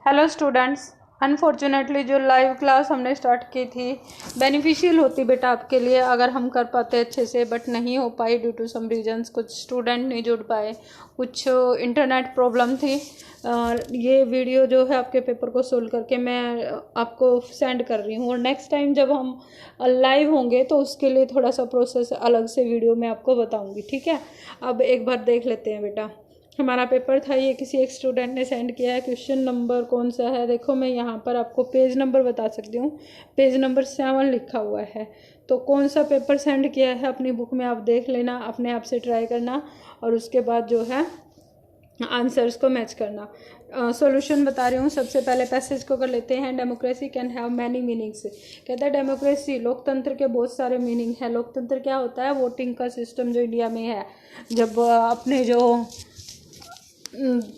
Hello students, unfortunately जो live class हमने start की थी बेनिफिशियल होती बेटा आपके लिए अगर हम कर पाते अच्छे से, बट नहीं हो पाई ड्यू टू सम रीजंस। कुछ स्टूडेंट नहीं जुड़ पाए, कुछ इंटरनेट प्रॉब्लम थी। ये वीडियो जो है आपके पेपर को सोल्व करके मैं आपको सेंड कर रही हूँ, और नेक्स्ट टाइम जब हम लाइव होंगे तो उसके लिए थोड़ा सा प्रोसेस अलग से वीडियो में आपको बताऊँगी, ठीक है। अब एक बार देख लेते हैं बेटा, हमारा पेपर था ये, किसी एक स्टूडेंट ने सेंड किया है। क्वेश्चन नंबर कौन सा है देखो, मैं यहाँ पर आपको पेज नंबर बता सकती हूँ, पेज नंबर 7 लिखा हुआ है। तो कौन सा पेपर सेंड किया है अपनी बुक में आप देख लेना, अपने आप से ट्राई करना, और उसके बाद जो है आंसर्स को मैच करना। सॉल्यूशन बता रही हूँ। सबसे पहले पैसेज को कर लेते हैं। Democracy can have many meanings. कहता है डेमोक्रेसी, लोकतंत्र के बहुत सारे मीनिंग है। लोकतंत्र क्या होता है? वोटिंग का सिस्टम जो इंडिया में है, जब अपने जो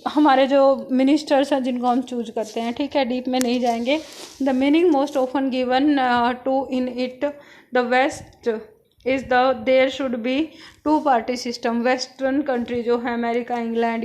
हमारे जो मिनिस्टर्स हैं जिनको हम चूज करते हैं, ठीक है, डीप में नहीं जाएंगे। The meaning most often given to in it the west is the there should be two party system. Western country जो है अमेरिका, इंग्लैंड,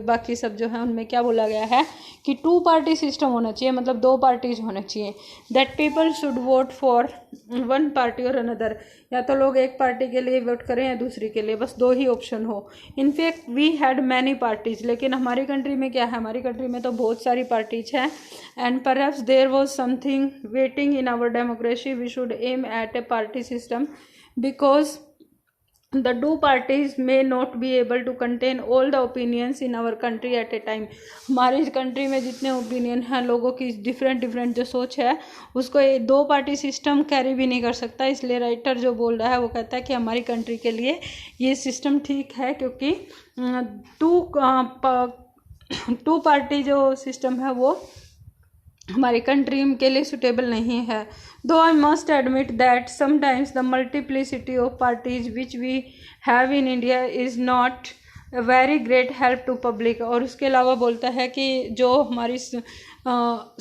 बाकी सब जो है, उनमें क्या बोला गया है कि टू पार्टी सिस्टम होना चाहिए, मतलब दो पार्टीज होना चाहिए। That people should vote for one party और अनदर, या तो लोग एक पार्टी के लिए वोट करें या दूसरी के लिए, बस दो ही ऑप्शन हो। In fact we had many parties, लेकिन हमारी कंट्री में क्या है, हमारी कंट्री में तो बहुत सारी पार्टीज हैं। And perhaps there was something waiting in our democracy, we should aim at a party system because the two parties may not be able to contain all the opinions in our country at a time। हमारी country में जितने opinion हैं, लोगों की different जो सोच है, उसको ये दो पार्टी सिस्टम कैरी भी नहीं कर सकता। इसलिए राइटर जो बोल रहा है वो कहता है कि हमारी कंट्री के लिए ये सिस्टम ठीक है, क्योंकि टू पार्टी जो सिस्टम है वो हमारी कंट्री के लिए सुटेबल नहीं है। Though I must admit that sometimes the multiplicity of parties which we have in India is not very great help to public. और उसके अलावा बोलता है कि जो हमारी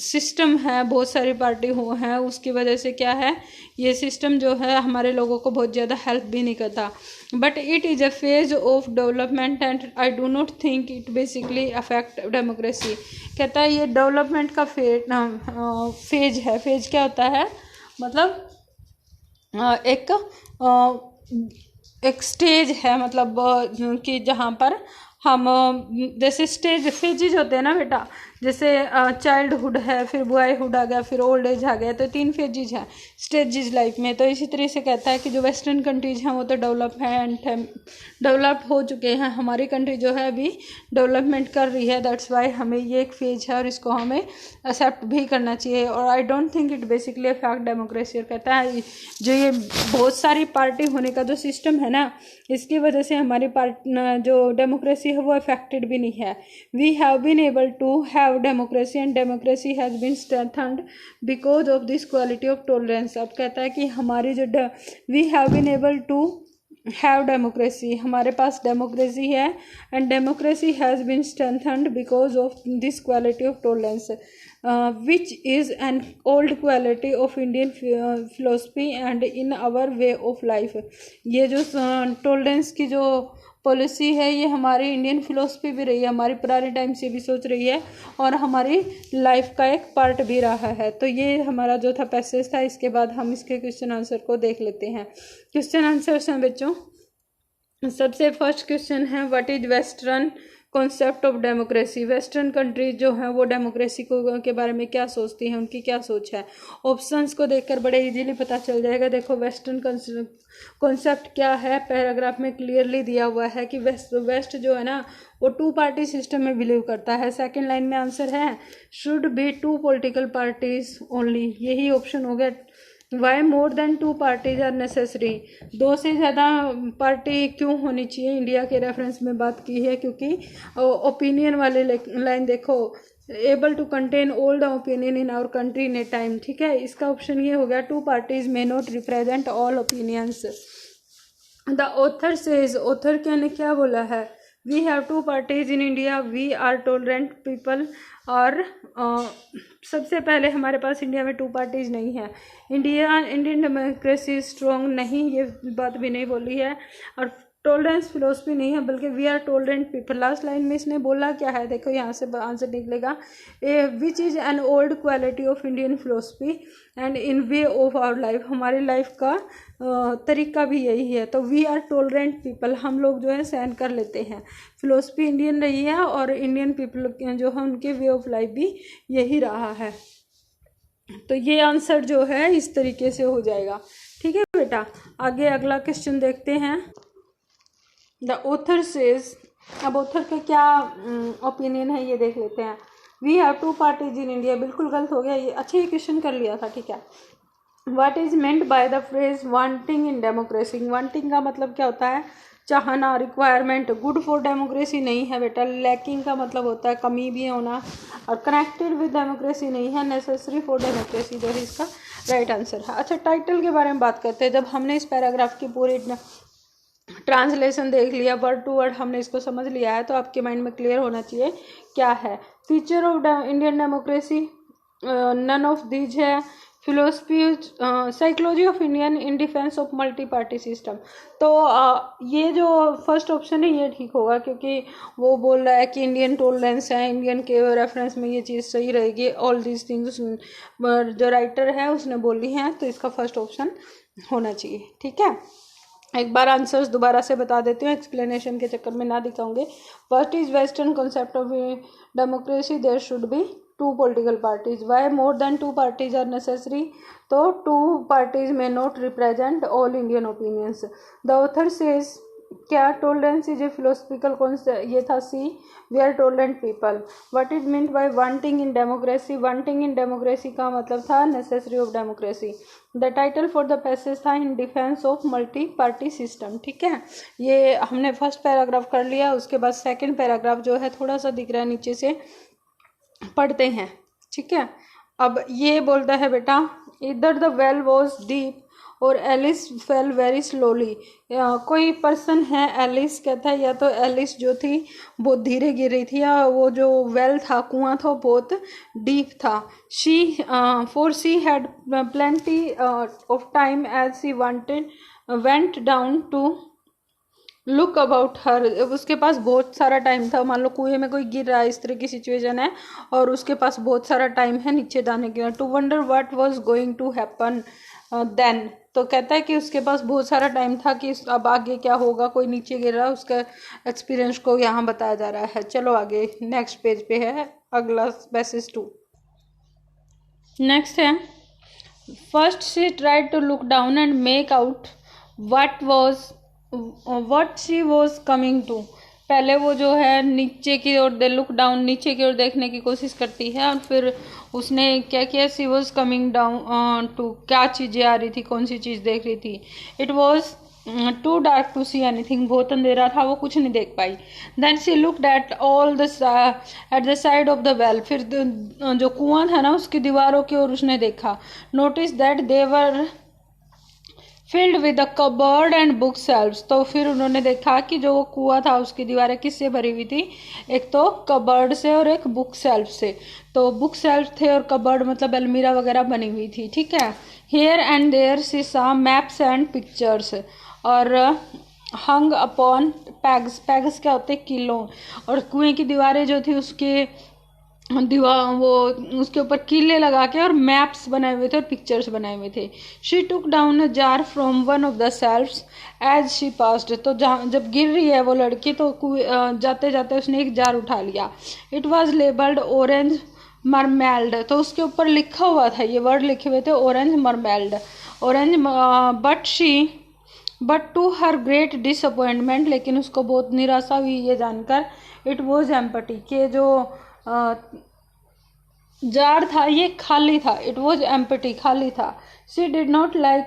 सिस्टम है, बहुत सारी पार्टी हैं, उसकी वजह से क्या है, ये सिस्टम जो है हमारे लोगों को बहुत ज़्यादा हेल्प भी नहीं करता। But it is a phase of development and I do not think it basically affect democracy. कहता है ये डेवलपमेंट का फेज है। फेज क्या होता है? मतलब एक स्टेज है, मतलब कि जहाँ पर हम जैसे स्टेज फेजेज होते हैं ना बेटा, जैसे चाइल्डहुड है, फिर बॉयहुड आ गया, फिर ओल्ड एज आ गया, तो 3 फेजेज हैं स्टेजेज लाइफ में। तो इसी तरह से कहता है कि जो वेस्टर्न कंट्रीज हैं वो तो डेवलप्ड हो चुके हैं, हमारी कंट्री जो है अभी डेवलपमेंट कर रही है। दैट्स वाई हमें ये एक फेज है और इसको हमें एक्सेप्ट भी करना चाहिए। और I don't think it basically affect democracy. और कहता है जो ये बहुत सारी पार्टी होने का जो सिस्टम है ना, इसकी वजह से हमारी जो डेमोक्रेसी है वो अफेक्टेड भी नहीं है। We have been able to have democracy and democracy has been strengthened because of this quality of tolerance। अब कहता है कि हमारी जो we have been able to have democracy, हमारे पास डेमोक्रेसी है, and democracy has been strengthened because of this quality of tolerance, which is an old quality of Indian philosophy and in our way of life। ये जो tolerance की जो policy है, ये हमारी Indian philosophy भी रही है, हमारी पुराने टाइम से भी सोच रही है, और हमारी लाइफ का एक पार्ट भी रहा है। तो ये हमारा जो था पैसेज था। इसके बाद हम इसके क्वेश्चन आंसर को देख लेते हैं। क्वेश्चन आंसर्स हैं बच्चों। सबसे फर्स्ट क्वेश्चन है, what is western concept of democracy. Western countries जो हैं वो डेमोक्रेसी को के बारे में क्या सोचती हैं, उनकी क्या सोच है। ऑप्शंस को देखकर बड़े इजीली पता चल जाएगा। देखो वेस्टर्न कॉन्सेप्ट क्या है, पैराग्राफ में क्लियरली दिया हुआ है कि वेस्ट जो है ना वो टू पार्टी सिस्टम में बिलीव करता है। सेकंड लाइन में आंसर है should be 2 political parties only, यही ऑप्शन हो गया। Why more than 2 parties are necessary, 2 से ज़्यादा पार्टी क्यों होनी चाहिए, इंडिया के रेफरेंस में बात की है, क्योंकि ओपिनियन वाले लाइन देखो, able to contain all the opinion in our country in a time, ठीक है। इसका ऑप्शन ये हो गया 2 parties may not represent all opinions. The author says, author ने क्या बोला है, we have 2 parties in India, we are tolerant people. और सबसे पहले हमारे पास इंडिया में 2 पार्टीज नहीं है। इंडियन डेमोक्रेसी स्ट्रॉन्ग नहीं, ये बात भी नहीं बोली है। और टॉलरेंस फिलोसफी नहीं है बल्कि we are tolerant people. Last line में इसने बोला क्या है, देखो यहाँ से आंसर निकलेगा, which is an old quality of Indian philosophy and in way of our life, हमारी लाइफ का तरीका भी यही है। तो वी आर टॉलरेंट पीपल, हम लोग जो है सहन कर लेते हैं। फिलोसफी इंडियन रही है और इंडियन पीपल जो है उनके वे ऑफ लाइफ भी यही रहा है। तो ये आंसर जो है इस तरीके से हो जाएगा। ठीक है बेटा, आगे अगला क्वेश्चन देखते हैं। द ऑथर सेज, अब ऑथर का क्या ओपिनियन है ये देख लेते हैं। We have two parties in India, बिल्कुल गलत हो गया ये, अच्छा ये क्वेश्चन कर लिया था। ठीक है, what is meant by the phrase wanting in democracy, wanting का मतलब क्या होता है, चाहना, रिक्वायरमेंट। गुड फॉर डेमोक्रेसी नहीं है बेटा, लैकिंग का मतलब होता है कमी भी होना, और कनेक्टेड विद डेमोक्रेसी नहीं है, नेसेसरी फॉर डेमोक्रेसी जो है इसका राइट आंसर है। अच्छा, टाइटल के बारे में बात करते हैं। जब हमने इस पैराग्राफ की पूरी ट्रांसलेशन देख लिया, वर्ड टू वर्ड हमने इसको समझ लिया है, तो आपके माइंड में क्लियर होना चाहिए क्या है। Feature of Indian democracy, none of these है। Philosophy, psychology of Indian in defence of multi party system. तो ये जो फर्स्ट ऑप्शन है ये ठीक होगा, क्योंकि वो बोल रहा है कि इंडियन टॉलरेंस है, इंडियन के रेफरेंस में ये चीज़ सही रहेगी। ऑल दीज थिंग्स जो राइटर है उसने बोली हैं, तो इसका फर्स्ट ऑप्शन होना चाहिए। ठीक है, एक बार आंसर्स दोबारा से बता देती हूँ, एक्सप्लेनेशन के चक्कर में ना दिखाऊंगे। First is western concept of democracy, there should be two political parties. Why more than two parties are necessary, तो two parties may not represent all Indian opinions. The author says, क्या tolerance is a philosophical concept, ये था see, we are tolerant people. What is meant by wanting in democracy, wanting in democracy का मतलब था necessary of democracy. The title for the passage था इन defence of multi party system. ठीक है, ये हमने फर्स्ट पैराग्राफ कर लिया, उसके बाद सेकेंड पैराग्राफ जो है थोड़ा सा दिख रहा है नीचे से, पढ़ते हैं। ठीक है, अब ये बोलता है बेटा, इधर द वेल वॉज डीप और एलिस फेल वेरी स्लोली। कोई पर्सन है एलिस कहता है, या तो एलिस जो थी बहुत धीरे गिर रही थी, या वो जो वेल था, कुआं था, बहुत डीप था। She for she had plenty of time as she wanted went down to look about her, उसके पास बहुत सारा टाइम था। मान लो कुएं में कोई गिर रहा है, इस तरह की सिचुएशन है, और उसके पास बहुत सारा टाइम है नीचे जाने के लिए। To wonder what was going to happen then, तो कहता है कि उसके पास बहुत सारा टाइम था कि अब आगे क्या होगा, कोई नीचे गिर रहा है, उसका एक्सपीरियंस को यहाँ बताया जा रहा है। चलो आगे नेक्स्ट पेज पे है अगला पैसेज 2। नेक्स्ट है, first she tried to look down and make out what she was coming to. पहले वो जो है नीचे की ओर लुक डाउन, नीचे की ओर देखने की कोशिश करती है, और फिर उसने क्या किया, she was coming down to, क्या चीज़ें आ रही थी, कौन सी चीज़ देख रही थी। It was too dark to see anything, बहुत अंधेरा था, वो कुछ नहीं देख पाई। Then she looked at all the at the side of the well, फिर जो कुआं था ना उसकी दीवारों की ओर उसने देखा। Notice that they were filled with the cupboard and book shelves, तो फिर उन्होंने देखा कि जो वो कुआं था उसकी दीवारें किससे भरी हुई थी, एक तो कबर्ड से और एक बुक शेल्फ से। तो बुक शेल्फ थे और कबर्ड मतलब अलमीरा वगैरह बनी हुई थी। ठीक है, हियर एंड देयर शी सा मैप्स एंड पिक्चर्स, और हंग अपॉन पैग्स, पैग्स क्या होते हैं, किलों, और कुएं की दीवारें जो थी उसके वो उसके ऊपर कीले लगा के और मैप्स बनाए हुए थे और पिक्चर्स बनाए हुए थे। She took down a jar from one of the shelves as she passed, तो जब गिर रही है वो लड़की तो जाते जाते उसने एक जार उठा लिया। इट वॉज लेबल्ड ऑरेंज मरमेल्ड, तो उसके ऊपर लिखा हुआ था, ये वर्ड लिखे हुए थे orange marmalade, orange, but to her great disappointment, लेकिन उसको बहुत निराशा हुई ये जानकर। इट वॉज एम्पटी, के जो जार था ये खाली था। इट वॉज एम्पटी, खाली था। She did not like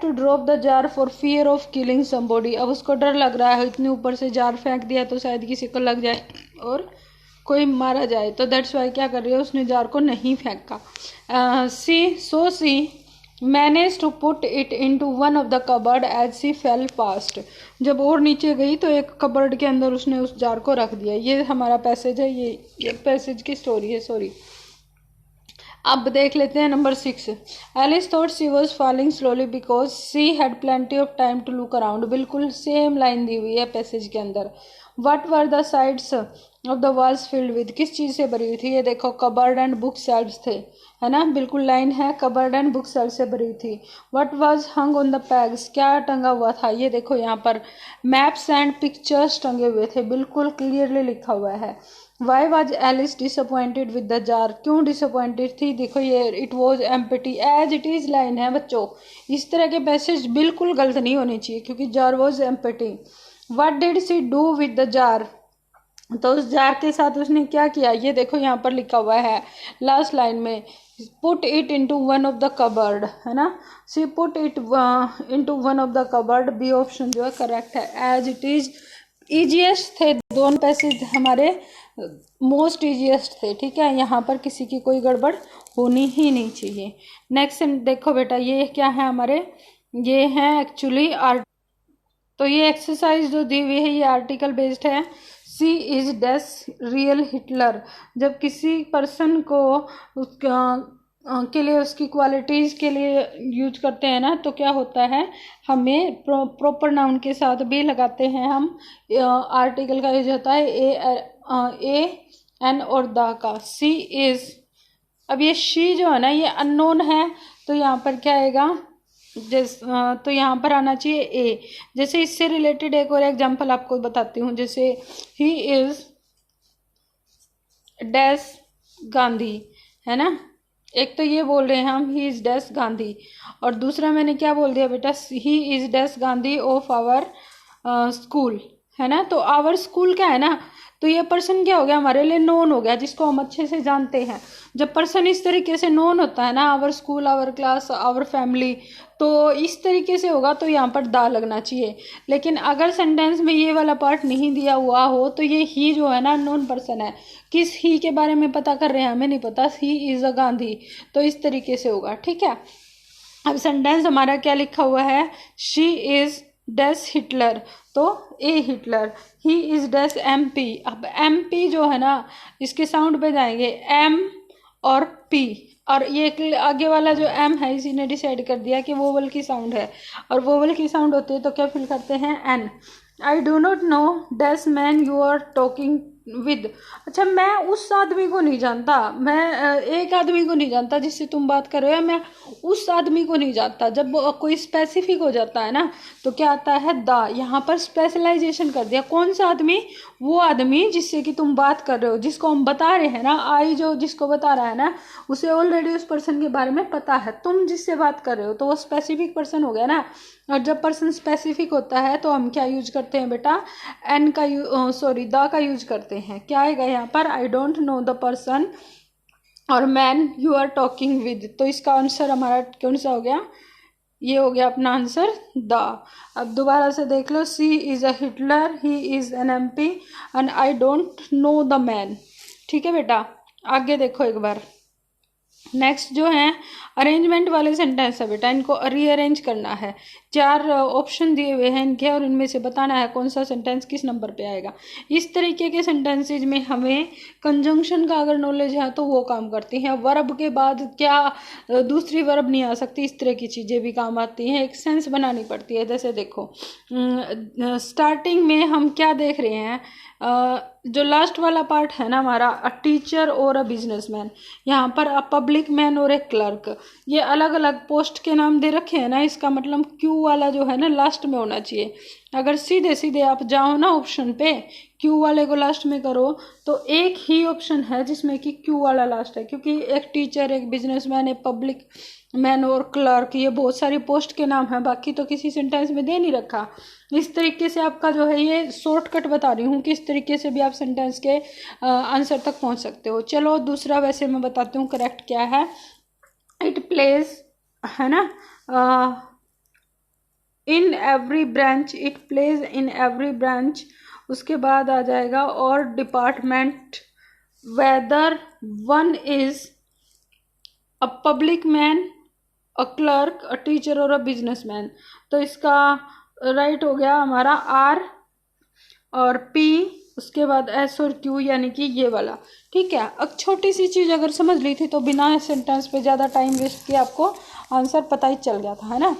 to drop the jar for fear of killing somebody, अब उसको डर लग रहा है, इतने ऊपर से जार फेंक दिया तो शायद किसी को लग जाए और कोई मारा जाए, तो दैट्स वाई क्या कर रही है, उसने जार को नहीं फेंका। She manage to put it into one of the cupboard as she fell past, जब और नीचे गई तो एक कबर्ड के अंदर उसने उस जार को रख दिया। ये हमारा पैसेज है, ये पैसेज की स्टोरी है, सॉरी। अब देख लेते हैं number 6। Alice thought she was falling slowly because she had plenty of time to look around. बिल्कुल सेम लाइन दी हुई है पैसेज के अंदर। What were the sides of the walls filled with, किस चीज़ से भरी हुई थी? ये देखो कबर्ड एंड बुक शेल्व्स थे, है ना, बिल्कुल लाइन है, कबर्ड एंड बुक शेल्व से भरी हुई थी। What was hung on the पैग्स, क्या टंगा हुआ था? ये देखो यहाँ पर मैप्स एंड पिक्चर्स टंगे हुए थे, बिल्कुल क्लियरली लिखा हुआ है। Why was Alice disappointed with the jar, क्यों डिसअपॉइंटेड थी? देखो ये it was empty as it is line है बच्चों, इस तरह के पैसेज बिल्कुल गलत नहीं होने चाहिए क्योंकि jar was empty. What did she do with the jar, तो उस जार के साथ उसने क्या किया? ये देखो यहाँ पर लिखा हुआ है लास्ट लाइन में, put it into one of the cupboard, है ना, she put it into one of the cupboard. B option जो है करेक्ट है। एज इट इज ईजीएस्ट थे दोनों पैसेज, हमारे मोस्ट ईजीएस्ट थे, ठीक है, यहाँ पर किसी की कोई गड़बड़ होनी ही नहीं चाहिए। नेक्स्ट देखो बेटा, ये क्या है हमारे, ये है एक्चुअली आर्ट, तो ये एक्सरसाइज जो दी हुई है ये आर्टिकल बेस्ड है। सी इज डेस रियल हिटलर, जब किसी पर्सन को के लिए उसकी क्वालिटीज़ के लिए यूज करते हैं ना, तो क्या होता है, हमें प्रॉपर नाउन के साथ भी लगाते हैं हम, आर्टिकल का यूज होता है ए एन और द का। सी इज, अब ये शी जो है ना ये अननोन है, तो यहाँ पर क्या आएगा, तो यहाँ पर आना चाहिए ए। जैसे इससे रिलेटेड एक और एग्जांपल आपको बताती हूँ, जैसे ही इज डैश गांधी, है ना, एक तो ये बोल रहे हैं हम ही इज डैश गांधी, और दूसरा मैंने क्या बोल दिया बेटा, he is dash Gandhi of our school, है ना। तो आवर स्कूल क्या है ना, तो ये पर्सन क्या हो गया, हमारे लिए नोन हो गया, जिसको हम अच्छे से जानते हैं। जब पर्सन इस तरीके से नोन होता है ना, our school, our class, our family, तो इस तरीके से होगा, तो यहाँ पर दा लगना चाहिए। लेकिन अगर सेंटेंस में ये वाला पार्ट नहीं दिया हुआ हो, तो ये ही जो है ना नोन पर्सन है, किस ही के बारे में पता कर रहे हैं हमें नहीं पता, ही इज अ गांधी, तो इस तरीके से होगा, ठीक है। अब सेंटेंस हमारा क्या लिखा हुआ है, शी इज डैश हिटलर, तो ए Hitler, he is dash MP. अब एमपी जो है ना, इसके साउंड पे जाएंगे एम और पी, और ये आगे वाला जो एम है इसी ने डिसाइड कर दिया कि वोवल की साउंड है, और वोवल की साउंड होती है तो क्या फिल करते हैं an. I do not know dash man you are talking with, अच्छा मैं उस आदमी को नहीं जानता, मैं एक आदमी को नहीं जानता जिससे तुम बात कर रहे हो, मैं उस आदमी को नहीं जानता। जब कोई स्पेसिफिक हो जाता है ना, तो क्या आता है द, यहाँ पर स्पेशलाइजेशन कर दिया, कौन सा आदमी, वो आदमी जिससे कि तुम बात कर रहे हो, जिसको हम बता रहे हैं ना, आई जो जिसको बता रहा है ना, उसे ऑलरेडी उस पर्सन के बारे में पता है, तुम जिससे बात कर रहे हो, तो वो स्पेसिफिक पर्सन हो गया ना। और जब पर्सन स्पेसिफिक होता है तो हम क्या यूज करते हैं बेटा, एन का द का यूज करते हैं। क्या आएगा यहाँ पर, I don't know the person और man you are talking with, तो इसका आंसर हमारा कौन सा हो गया, ये हो गया अपना आंसर द। अब दोबारा से देख लो, she is a Hitler, he is an MP and I don't know the man, ठीक है बेटा। आगे देखो एक बार, नेक्स्ट जो है अरेंजमेंट वाले सेंटेंस है बेटा, इनको रीअरेंज करना है। 4 ऑप्शन दिए हुए हैं इनके, और इनमें से बताना है कौन सा सेंटेंस किस नंबर पे आएगा। इस तरीके के सेंटेंसेज में हमें कंजंक्शन का अगर नॉलेज है तो वो काम करती हैं। वर्ब के बाद क्या दूसरी वर्ब नहीं आ सकती, इस तरह की चीज़ें भी काम आती हैं, एक सेंस बनानी पड़ती है। जैसे देखो स्टार्टिंग में हम क्या देख रहे हैं, जो लास्ट वाला पार्ट है ना हमारा, अ टीचर और अ बिजनेसमैन, यहाँ पर अ पब्लिक मैन और ए क्लर्क, ये अलग अलग पोस्ट के नाम दे रखे हैं ना, इसका मतलब क्यू वाला जो है ना लास्ट में होना चाहिए। अगर सीधे सीधे आप जाओ ना ऑप्शन पे, क्यू वाले को लास्ट में करो, तो एक ही ऑप्शन है जिसमें कि क्यू वाला लास्ट है, क्योंकि एक टीचर, एक बिजनेसमैन, एक पब्लिक मैन और क्लर्क, ये बहुत सारी पोस्ट के नाम हैं, बाकी तो किसी सेंटेंस में दे नहीं रखा। इस तरीके से आपका जो है ये शॉर्टकट बता रही हूँ कि इस तरीके से भी आप सेंटेंस के आंसर तक पहुँच सकते हो। चलो दूसरा वैसे मैं बताती हूँ करेक्ट क्या है, इट प्लेज, है ना, in every branch, it plays in every branch, उसके बाद आ जाएगा और department, whether one is a public man, a clerk, a teacher और अ बिजनेसमैन। तो इसका राइट हो गया हमारा आर और पी उसके बाद एस और क्यू यानी कि ये वाला। ठीक है, अब छोटी सी चीज़ अगर समझ ली थी तो बिना सेंटेंस पे ज़्यादा टाइम वेस्ट किए आपको आंसर पता ही चल गया था, है ना।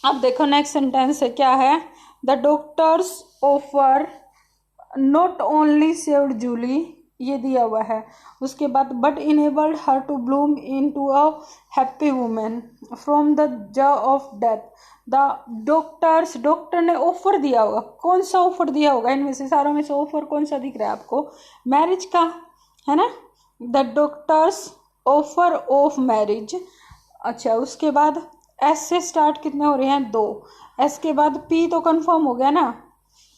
अब देखो नेक्स्ट सेंटेंस है, क्या है, the doctors offer not only saved Julie, ये दिया हुआ है। उसके बाद but enabled her to bloom into a happy women from the jaw of death. The doctors, doctor ने ऑफर दिया होगा, कौन सा ऑफर दिया होगा इनमें से सारों में से ऑफर कौन सा दिख रहा है आपको, मैरिज का, है ना। The doctors offer of marriage. अच्छा, उसके बाद एस से स्टार्ट कितने हो रहे हैं, 2। एस के बाद पी तो कंफर्म हो गया ना,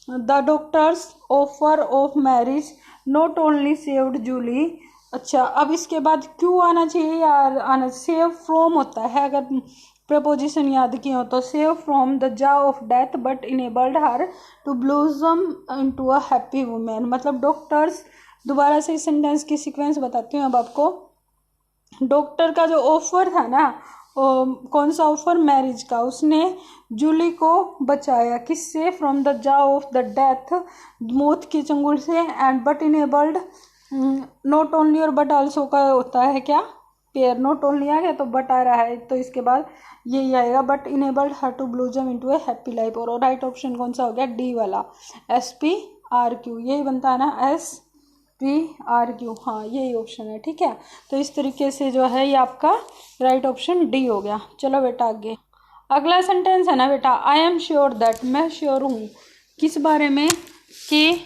the doctors offer of marriage not only saved Julie. अच्छा, अब इसके बाद क्यों आना चाहिए यार, आना सेव फ्रॉम होता है, अगर प्रपोजिशन याद किए हो तो, save from the jaw of death but enabled her to blossom into a happy women. मतलब डॉक्टर्स, दोबारा से इस सेंटेंस की सीक्वेंस बताती हूँ अब आपको। डॉक्टर का जो ऑफर था ना, कौन सा ऑफर, मैरिज का, उसने जूली को बचाया, किससे, from the jaw of the death, मौत की चंगुल से, and but enabled, not only और बट आल्सो का होता है क्या, पेयर, नॉट ओनली आ गया तो बट आ रहा है, तो इसके बाद यही आएगा, but enabled her to blossom into a happy life. और राइट ऑप्शन कौन सा हो गया, डी वाला, SPRQ, यही बनता है ना, SPRQ, हाँ यही ऑप्शन है। ठीक है, तो इस तरीके से जो है ये आपका राइट ऑप्शन डी हो गया। चलो बेटा आगे, अगला सेंटेंस है ना बेटा, आई एम श्योर दैट, मैं श्योर हूँ, किस बारे में, कि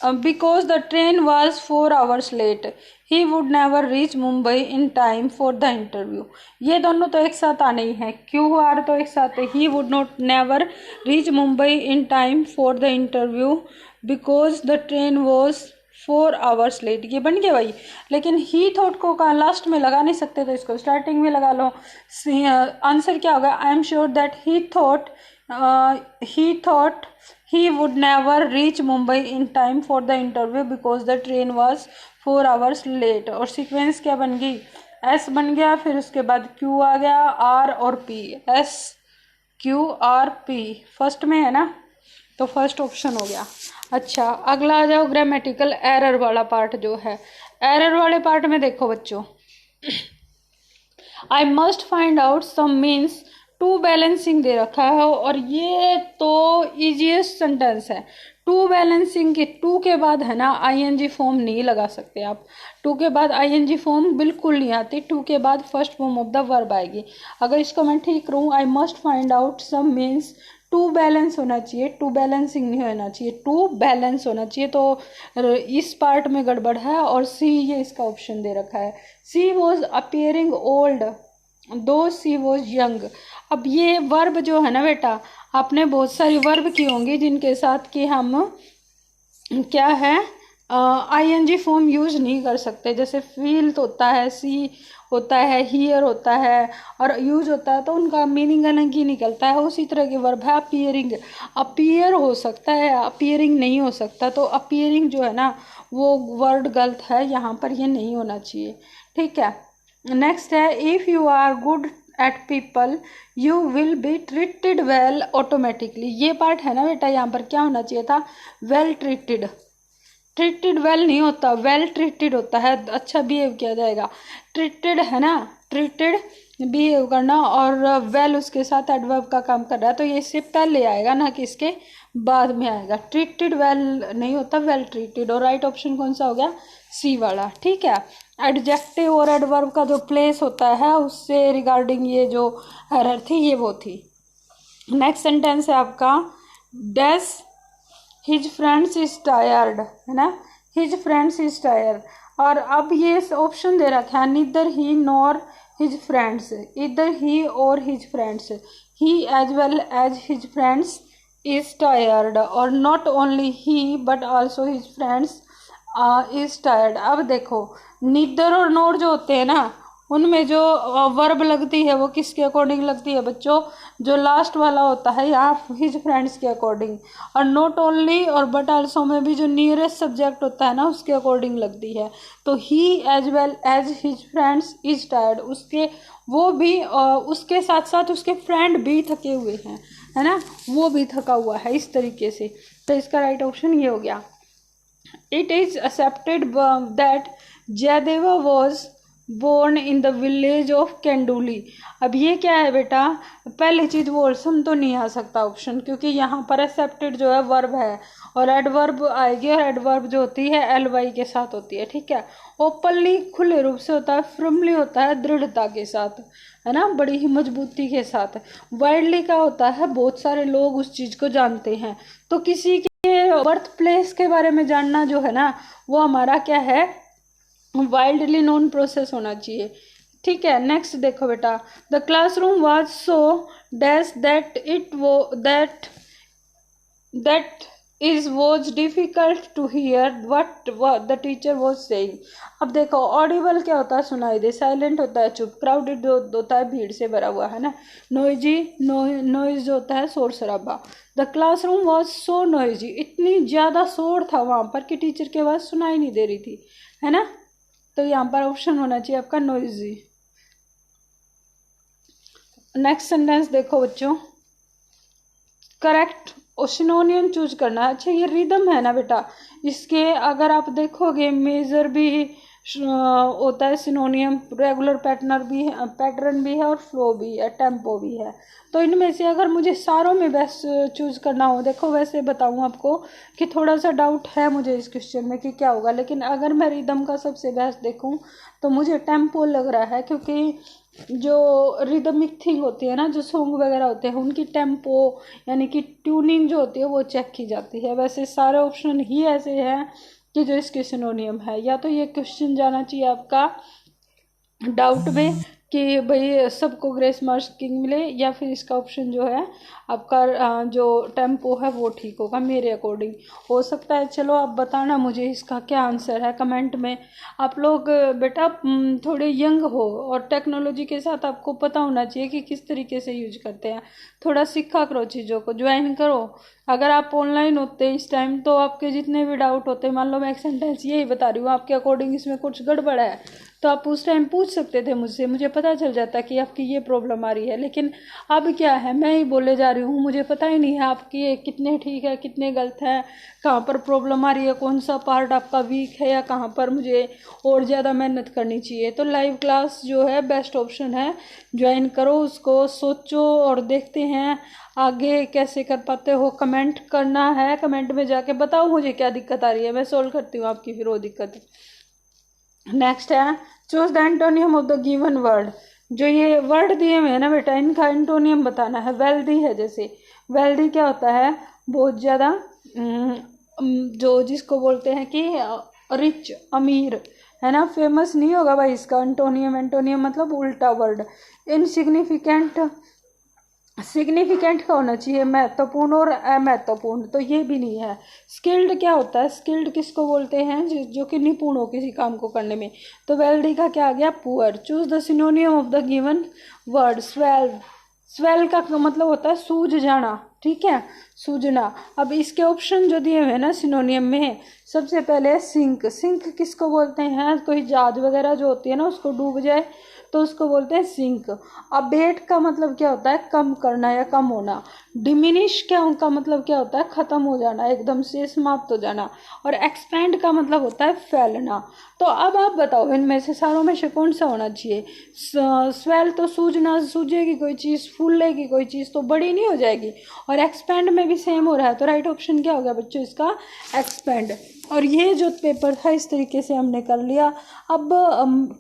because the train was 4 hours late he would never reach Mumbai in time for the interview. ये दोनों तो एक साथ आने ही है, क्यू आर तो एक साथ है, he would not never reach Mumbai in time for the interview because the train was 4 hours late, ये बन गया भाई। लेकिन ही थॉट को कहाँ लास्ट में लगा नहीं सकते, तो इसको स्टार्टिंग में लगा लो। आंसर क्या होगा, आई am sure that he thought he would never reach Mumbai in time for the interview because the train was 4 hours late। और सीक्वेंस क्या बन गई, S बन गया, फिर उसके बाद Q आ गया, R और P, SQRP फर्स्ट में है ना, तो फर्स्ट ऑप्शन हो गया। अच्छा, अगला आ जाओ, ग्रामेटिकल एरर वाला पार्ट जो है। एरर वाले पार्ट में देखो बच्चों, I must find out some means to balancing दे रखा है, और ये तो इजीएस्ट सेंटेंस है। टू बैलेंसिंग के टू के बाद है ना आईएनजी फॉर्म नहीं लगा सकते आप, टू के बाद आईएनजी फॉर्म बिल्कुल नहीं आती, टू के बाद first form of the verb आएगी। अगर इसको मैं ठीक करूँ, I must find out some means to balance होना चाहिए, टू बैलेंसिंग नहीं होना चाहिए, टू बैलेंस होना चाहिए, तो इस पार्ट में गड़बड़ है। और सी, ये इसका ऑप्शन दे रखा है, सी वॉज अपियरिंग ओल्ड दो सी वॉज यंग। अब ये वर्ब जो है ना बेटा, आपने बहुत सारी वर्ब की होंगी जिनके साथ कि हम क्या है आईएनजी फॉर्म यूज नहीं कर सकते, जैसे फील तो होता है, सी होता है, हियर होता है, और यूज होता है, तो उनका मीनिंग अलग ही निकलता है। उसी तरह की वर्ब है अपियरिंग, अपियर हो सकता है, अपियरिंग नहीं हो सकता, तो अपियरिंग जो है ना वो वर्ड गलत है, यहाँ पर ये नहीं होना चाहिए। ठीक है, नेक्स्ट है, if you are good at people you will be treated well automatically. ये पार्ट है ना बेटा, यहाँ पर क्या होना चाहिए था, वेल ट्रीटेड, ट्रीटेड वेल नहीं होता, वेल ट्रीटेड होता है, अच्छा बिहेव किया जाएगा। ट्रीटेड है ना, ट्रीटेड बिहेव करना, और वेल उसके साथ एडवर्ब का काम कर रहा है, तो ये इससे पहले आएगा ना कि इसके बाद में आएगा। ट्रीटेड वेल नहीं होता, वेल ट्रीटेड। और राइट ऑप्शन कौन सा हो गया, सी वाला। ठीक है, एडजेक्टिव और एडवर्ब का जो प्लेस होता है उससे रिगार्डिंग ये जो एरर थी ये वो थी। नेक्स्ट सेंटेंस है आपका, dash his friends is tired, है ना, हिज फ्रेंड्स इज टायर्ड। और अब ये ऑप्शन दे रखा है, neither he nor his friends, either he or his friends, he as well as his friends is tired, और not only he but also his friends is tired. अब देखो, neither और नॉर जो होते हैं ना, उनमें जो वर्ब लगती है वो किसके अकॉर्डिंग लगती है बच्चों, जो लास्ट वाला होता है यहाँ हिज फ्रेंड्स के अकॉर्डिंग, और नॉट ओनली और बट आल्सो में भी जो नियरेस्ट सब्जेक्ट होता है ना उसके अकॉर्डिंग लगती है। तो he as well as his friends is tired, उसके वो भी उसके साथ साथ उसके फ्रेंड भी थके हुए हैं, है ना, वो भी थका हुआ है, इस तरीके से। तो इसका राइट ऑप्शन ये हो गया। It is accepted that Jayadeva was born in the village of Kenduli. अब ये क्या है बेटा, पहली चीज वोल्सम तो नहीं आ सकता ऑप्शन, क्योंकि यहाँ पर एक्सेप्टेड जो है वर्ब है और एडवर्ब आएगी, और एडवर्ब जो होती है एल वाई के साथ होती है, ठीक है। ओपनली खुले रूप से होता है, फर्मली होता है दृढ़ता के साथ, है ना, बड़ी ही मजबूती के साथ। वाइडली का होता है बहुत सारे लोग उस चीज को जानते हैं। तो किसी के बर्थ प्लेस के बारे में जानना जो है ना, वो हमारा क्या है, वाइल्डली नोन प्रोसेस होना चाहिए, ठीक है। नेक्स्ट देखो बेटा, the classroom was so dash that it वो that is was difficult to hear what the teacher was saying. अब देखो, ऑडिबल क्या होता है, सुनाई दे, साइलेंट होता है चुप, क्राउडेड होता है भीड़ से भरा हुआ, है ना, नोइजी नॉइज होता है शोर शराबा। The classroom was so noisy, इतनी ज़्यादा शोर था वहाँ पर कि टीचर की आवाज़ सुनाई नहीं दे रही थी, है ना। तो यहाँ पर ऑप्शन होना चाहिए आपका नॉइजी। नेक्स्ट सेंटेंस देखो बच्चों, करेक्ट सिनोनियम चूज करना है। अच्छा, ये रिदम है ना बेटा, इसके अगर आप देखोगे मेजर भी होता है सिनोनियम, रेगुलर पैटर्न भी है और फ्लो भी है, टेम्पो भी है। तो इनमें से अगर मुझे सारों में बेस्ट चूज करना हो, देखो वैसे बताऊं आपको कि थोड़ा सा डाउट है मुझे इस क्वेश्चन में कि क्या होगा, लेकिन अगर मैं रिदम का सबसे बेस्ट देखूं तो मुझे टेम्पो लग रहा है, क्योंकि जो रिदमिक थिंग होती है ना, जो सॉन्ग वगैरह होते हैं, उनकी टेम्पो यानी कि ट्यूनिंग जो होती है वो चेक की जाती है। वैसे सारे ऑप्शन ही ऐसे हैं कि जो इसके सिनोनियम है। या तो ये क्वेश्चन जाना चाहिए आपका डाउट में कि भाई सबको ग्रेस मार्किंग मिले, या फिर इसका ऑप्शन जो है आपका जो टेम्पो है वो ठीक होगा मेरे अकॉर्डिंग। हो सकता है, चलो आप बताना मुझे इसका क्या आंसर है कमेंट में। आप लोग बेटा थोड़े यंग हो और टेक्नोलॉजी के साथ आपको पता होना चाहिए कि किस तरीके से यूज करते हैं, थोड़ा सीखा करो, चीज़ों को ज्वाइन करो। अगर आप ऑनलाइन होते इस टाइम तो आपके जितने भी डाउट होते, मान लो मैं एक सेंटेंस यही बता रही हूँ, आपके अकॉर्डिंग इसमें कुछ गड़बड़ है तो आप उस टाइम पूछ सकते थे मुझसे, मुझे पता चल जाता कि आपकी ये प्रॉब्लम आ रही है। लेकिन अब क्या है, मैं ही बोले जा रही हूँ, मुझे पता ही नहीं है आपकी ये कितने ठीक है कितने गलत है, कहाँ पर प्रॉब्लम आ रही है, कौन सा पार्ट आपका वीक है, या कहाँ पर मुझे और ज़्यादा मेहनत करनी चाहिए। तो लाइव क्लास जो है बेस्ट ऑप्शन है, ज्वाइन करो, उसको सोचो और देखते हैं आगे कैसे कर पाते हो। कमेंट करना है, कमेंट में जाके बताओ मुझे क्या दिक्कत आ रही है, मैं सोल्व करती हूँ आपकी फिर वो दिक्कत। नेक्स्ट है choose the antonym of the given word. जो ये वर्ड दिए हुए हैं ना बेटा, इनका एंटोनियम बताना है। वेल्दी है, जैसे वेल्दी क्या होता है, बहुत ज़्यादा जो जिसको बोलते हैं कि रिच, अमीर, है ना। फेमस नहीं होगा भाई इसका एंटोनियम, एंटोनियम मतलब उल्टा वर्ड। इनसिग्निफिकेंट, सिग्निफिकेंट का होना चाहिए महत्वपूर्ण और अमहत्वपूर्ण, तो ये भी नहीं है। स्किल्ड क्या होता है, स्किल्ड किसको बोलते हैं, जो कि निपुण हो किसी काम को करने में। तो वेल्दी का क्या आ गया, poor. Choose the सिनोनियम of the given word. Swell, swell का मतलब होता है सूझ जाना, ठीक है, सूझना। अब इसके ऑप्शन जो दिए हुए हैं ना सिनोनियम में, सबसे पहले सिंक। सिंक किसको बोलते हैं, कोई जहाज वगैरह जो होती है ना उसको डूब जाए तो उसको बोलते हैं सिंक। अबेट का मतलब क्या होता है, कम करना या कम होना। डिमिनिश क्या उनका मतलब क्या होता है, खत्म हो जाना, एकदम से समाप्त हो जाना। और एक्सपैंड का मतलब होता है फैलना। तो अब आप बताओ इनमें से सारों में से कौन सा होना चाहिए। स्वेल तो सूझना, सूझेगी कोई चीज़, फूलेगी कोई चीज़ तो बड़ी नहीं हो जाएगी। और एक्सपैंड में भी सेम हो रहा है, तो राइट ऑप्शन क्या होगा बच्चों इसका, एक्सपैंड। और ये जो पेपर था इस तरीके से हमने कर लिया। अब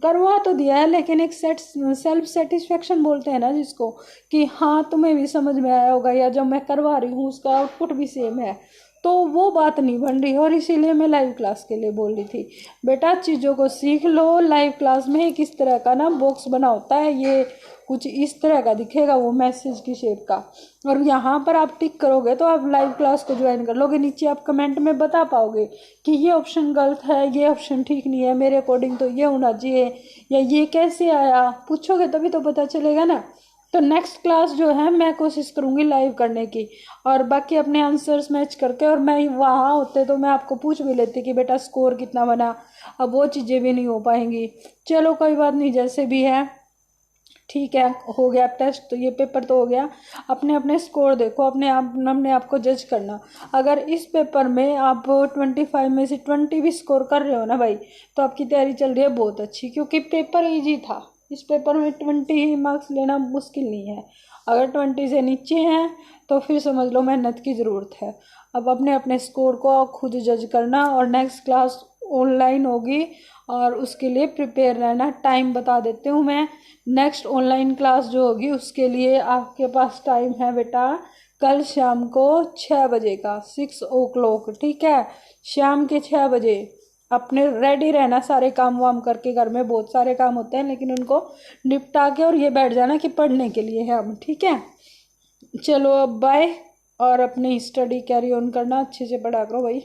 करवा तो दिया है, लेकिन एक सेल्फ सेटिस्फेक्शन बोलते हैं ना जिसको, कि हाँ तुम्हें भी समझ में आया होगा, या जब मैं करवा रही हूँ उसका आउटपुट भी सेम है, तो वो बात नहीं बन रही। और इसीलिए मैं लाइव क्लास के लिए बोल रही थी, बेटा चीज़ों को सीख लो। लाइव क्लास में किस तरह का ना बॉक्स बना होता है, ये कुछ इस तरह का दिखेगा, वो मैसेज की शेप का। और यहाँ पर आप टिक करोगे तो आप लाइव क्लास को ज्वाइन कर लोगे। नीचे आप कमेंट में बता पाओगे कि ये ऑप्शन गलत है, ये ऑप्शन ठीक नहीं है, मेरे अकॉर्डिंग तो ये होना चाहिए, या ये कैसे आया, पूछोगे तभी तो पता चलेगा ना। तो नेक्स्ट क्लास जो है मैं कोशिश करूँगी लाइव करने की, और बाकी अपने आंसर्स मैच करके, और मैं वहाँ होते तो मैं आपको पूछ भी लेती कि बेटा स्कोर कितना बना। अब वो चीज़ें भी नहीं हो पाएंगी। चलो कोई बात नहीं, जैसे भी है ठीक है, हो गया टेस्ट, तो ये पेपर तो हो गया। अपने अपने स्कोर देखो, अपने आप को जज करना। अगर इस पेपर में आप 25 में से 20 भी स्कोर कर रहे हो ना भाई, तो आपकी तैयारी चल रही है बहुत अच्छी, क्योंकि पेपर इजी था। इस पेपर में 20 मार्क्स लेना मुश्किल नहीं है। अगर 20 से नीचे हैं तो फिर समझ लो मेहनत की ज़रूरत है। अब अपने अपने स्कोर को खुद जज करना, और नेक्स्ट क्लास ऑनलाइन होगी और उसके लिए प्रिपेयर रहना। टाइम बता देती हूँ मैं, नेक्स्ट ऑनलाइन क्लास जो होगी उसके लिए आपके पास टाइम है बेटा, कल शाम को 6 बजे का, 6 o'clock, ठीक है, शाम के 6 बजे। अपने रेडी रहना, सारे काम वाम करके, घर में बहुत सारे काम होते हैं लेकिन उनको निपटा के, और ये बैठ जाना कि पढ़ने के लिए है हम, ठीक है। चलो अब बाय, और अपनी स्टडी कैरी ऑन करना, अच्छे से पढ़ा करो भाई।